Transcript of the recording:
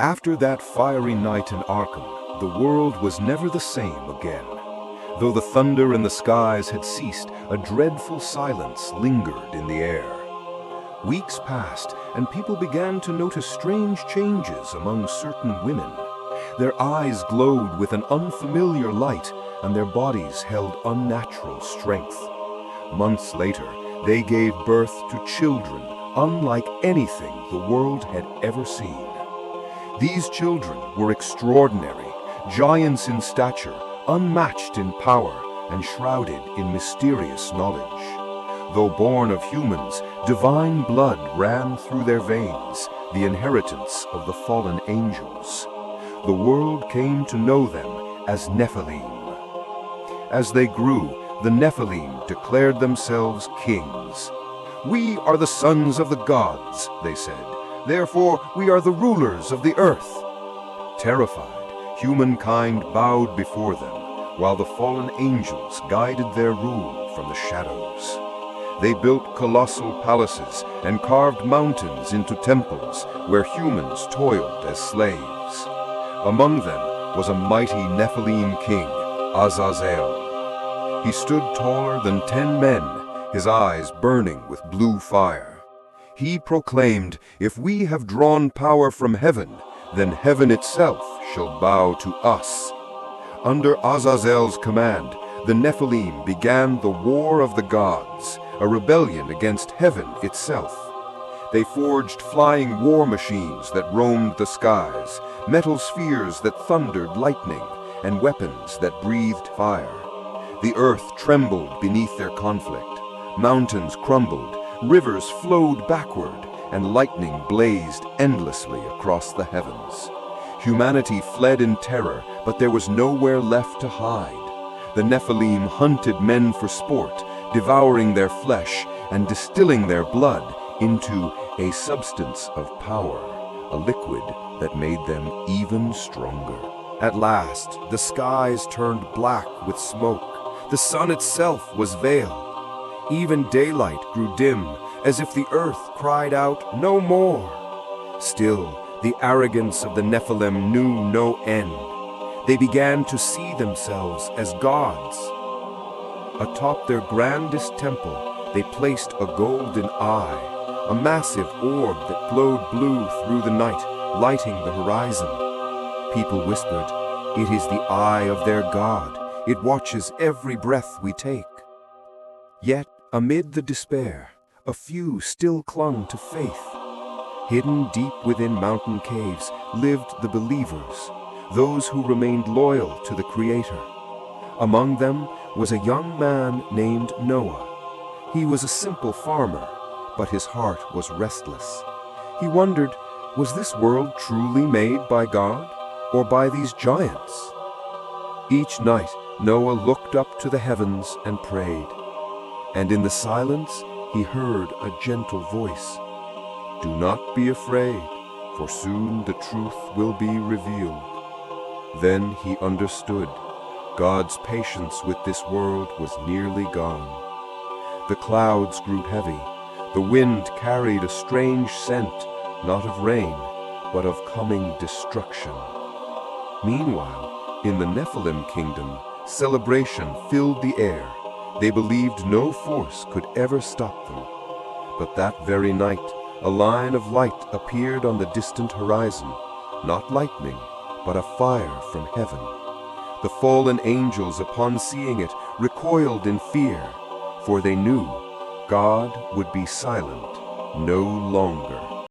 After that fiery night in Arkham, the world was never the same again. Though the thunder in the skies had ceased, a dreadful silence lingered in the air. Weeks passed, and people began to notice strange changes among certain women. Their eyes glowed with an unfamiliar light, and their bodies held unnatural strength. Months later, they gave birth to children unlike anything the world had ever seen. These children were extraordinary, giants in stature, unmatched in power, and shrouded in mysterious knowledge. Though born of humans, divine blood ran through their veins, the inheritance of the fallen angels. The world came to know them as Nephilim. As they grew, the Nephilim declared themselves kings. "We are the sons of the gods," they said. "Therefore we are the rulers of the earth." Terrified, humankind bowed before them, while the fallen angels guided their rule from the shadows. They built colossal palaces and carved mountains into temples where humans toiled as slaves. Among them was a mighty Nephilim king, Azazel. He stood taller than 10 men, his eyes burning with blue fire. He proclaimed, "If we have drawn power from heaven, then heaven itself shall bow to us." Under Azazel's command, the Nephilim began the War of the Gods, a rebellion against heaven itself. They forged flying war machines that roamed the skies, metal spheres that thundered lightning, and weapons that breathed fire. The earth trembled beneath their conflict. Mountains crumbled, rivers flowed backward, and lightning blazed endlessly across the heavens. Humanity fled in terror, but there was nowhere left to hide. The Nephilim hunted men for sport, devouring their flesh and distilling their blood into a substance of power, a liquid that made them even stronger. At last, the skies turned black with smoke. The sun itself was veiled. Even daylight grew dim, as if the earth cried out, "No more!" Still, the arrogance of the Nephilim knew no end. They began to see themselves as gods. Atop their grandest temple, they placed a golden eye, a massive orb that glowed blue through the night, lighting the horizon. People whispered, "It is the eye of their god. It watches every breath we take." Yet, amid the despair, a few still clung to faith. Hidden deep within mountain caves lived the believers, those who remained loyal to the Creator. Among them was a young man named Noah. He was a simple farmer, but his heart was restless. He wondered, was this world truly made by God, or by these giants? Each night, Noah looked up to the heavens and prayed. And in the silence, he heard a gentle voice. "Do not be afraid, for soon the truth will be revealed." Then he understood. God's patience with this world was nearly gone. The clouds grew heavy. The wind carried a strange scent, not of rain, but of coming destruction. Meanwhile, in the Nephilim kingdom, celebration filled the air. They believed no force could ever stop them. But that very night, a line of light appeared on the distant horizon, not lightning, but a fire from heaven. The fallen angels, upon seeing it, recoiled in fear, for they knew God would be silent no longer.